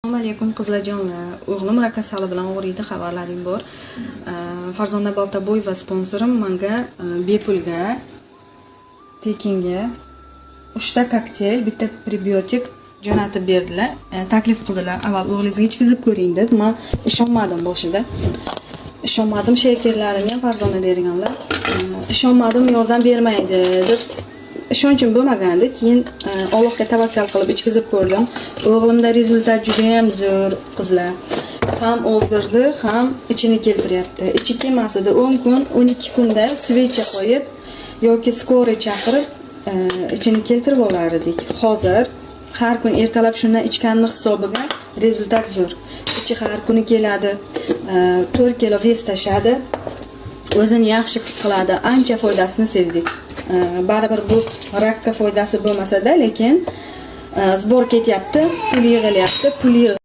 Assalomu alaykum qizlarjonlar. O'g'lim rak kasali bilan og'riydi, xabarlaring bor. Farzonda Boltaboyeva sponsorim menga bepulga, tekinga 3 ta kokteyl, bitta prebiotik jo'natib berdilar. Taklif qildilar. Avval o'g'lingizga ichkizib ko'ring deb. Men ishonmadim boshida. Ishonmadim, shakerlarini ham Farzonda berganlar. Ishonmadim, yordam bermaydi deb ishonchim bo'lmagandi. Keyin Allohga tavakkal qilib ichkizib ko'rdim. O'g'limda rezultat juda ham zo'r qizlar. Ham ozdirdi, ham ichini keltiryapti. Ichi kelmasida 10 kun, 12 kunda svecha qo'yib yoki skori chaqirib ichini keltirib olardik. Hozir har kun ertalab shundan ichganni hisobiga rezultat zo'r. Ichi har kuni keladi. 4 kilo ves tashadi. O'zini yaxshi his qiladi. Ancha foydasini sezdik. Baribir bu rakka foydasi bo'lmasa-da, lekin zbor ketyapti, pul yig'ilyapti,